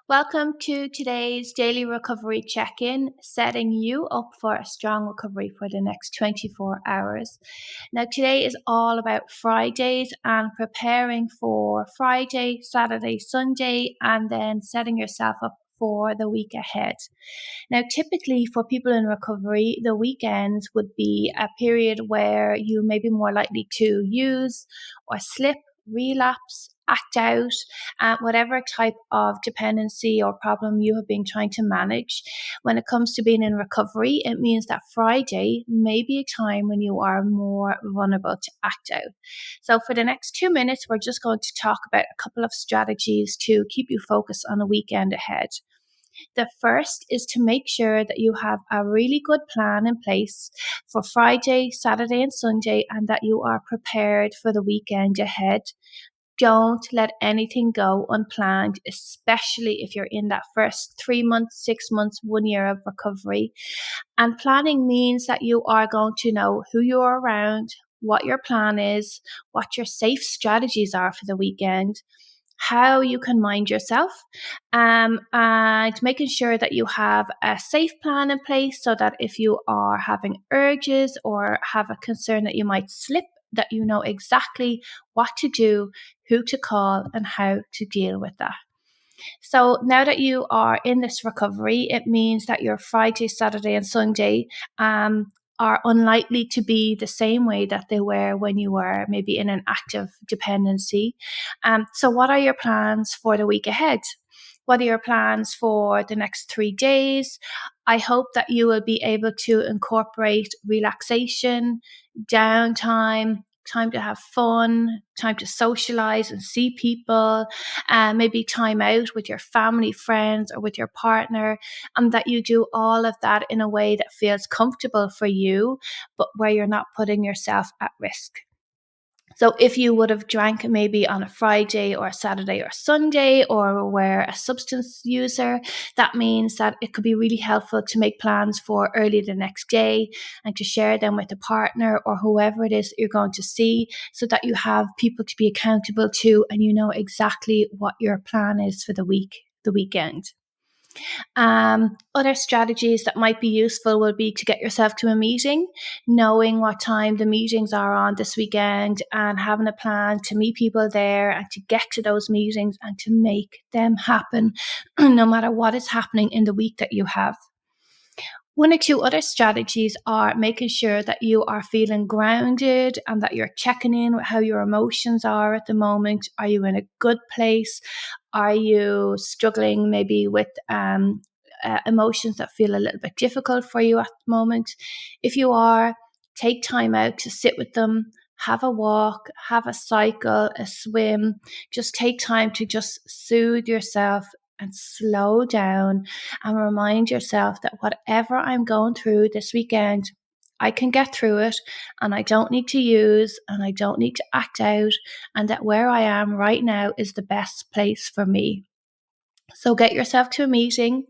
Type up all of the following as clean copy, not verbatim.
Welcome to today's daily recovery check-in, setting you up for a strong recovery for the next 24 hours. Now, today is all about Fridays and preparing for Friday, Saturday, Sunday, and then setting yourself up for the week ahead. Now, typically for people in recovery, the weekends would be a period where you may be more likely to use or slip, relapse, act out, whatever type of dependency or problem you have been trying to manage. When it comes to being in recovery, it means that Friday may be a time when you are more vulnerable to act out. So for the next 2 minutes, we're just going to talk about a couple of strategies to keep you focused on the weekend ahead. The first is to make sure that you have a really good plan in place for Friday, Saturday, and Sunday, and that you are prepared for the weekend ahead. Don't let anything go unplanned, especially if you're in that first 3 months, 6 months, 1 year of recovery. And planning means that you are going to know who you're around, what your plan is, what your safe strategies are for the weekend, how you can mind yourself, and making sure that you have a safe plan in place so that if you are having urges or have a concern that you might slip, that you know exactly what to do, who to call, and how to deal with that. So now that you are in this recovery, it means that your Friday, Saturday, and Sunday are unlikely to be the same way that they were when you were maybe in an active dependency. So what are your plans for the week ahead? What are your plans for the next 3 days? I hope that you will be able to incorporate relaxation, downtime, time to have fun, time to socialize and see people, maybe time out with your family, friends, or with your partner, and that you do all of that in a way that feels comfortable for you, but where you're not putting yourself at risk. So if you would have drank maybe on a Friday or a Saturday or Sunday, or were a substance user, that means that it could be really helpful to make plans for early the next day and to share them with a partner or whoever it is that you're going to see, so that you have people to be accountable to and you know exactly what your plan is for the weekend. Other strategies that might be useful would be to get yourself to a meeting, knowing what time the meetings are on this weekend and having a plan to meet people there and to get to those meetings and to make them happen no matter what is happening in the week that you have. One or two other strategies are making sure that you are feeling grounded and that you're checking in with how your emotions are at the moment. Are you in a good place? Are you struggling maybe with emotions that feel a little bit difficult for you at the moment? If you are, take time out to sit with them, have a walk, have a cycle, a swim. Just take time to just soothe yourself and slow down and remind yourself that whatever I'm going through this weekend, I can get through it, and I don't need to use and I don't need to act out, and that where I am right now is the best place for me. So get yourself to a meeting,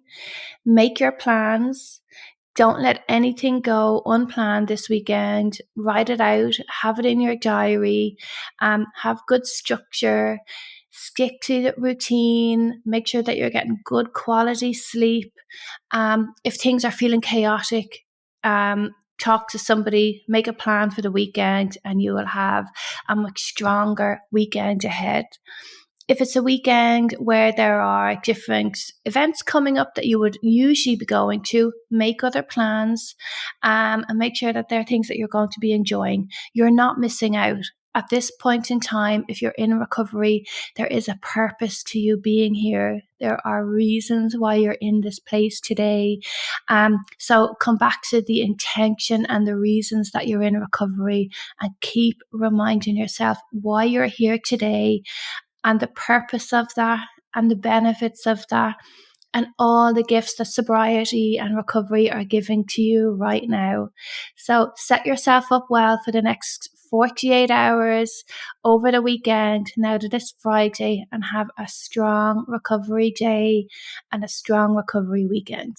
make your plans. Don't let anything go unplanned this weekend. Write it out, have it in your diary, have good structure, stick to the routine, make sure that you're getting good quality sleep. If things are feeling chaotic, talk to somebody, make a plan for the weekend, and you will have a much stronger weekend ahead. If it's a weekend where there are different events coming up that you would usually be going to, make other plans, and make sure that they're things that you're going to be enjoying. You're not missing out. At this point in time, if you're in recovery, there is a purpose to you being here. There are reasons why you're in this place today. So come back to the intention and the reasons that you're in recovery, and keep reminding yourself why you're here today and the purpose of that and the benefits of that and all the gifts that sobriety and recovery are giving to you right now. So set yourself up well for the next 48 hours over the weekend, now to this Friday, and have a strong recovery day and a strong recovery weekend.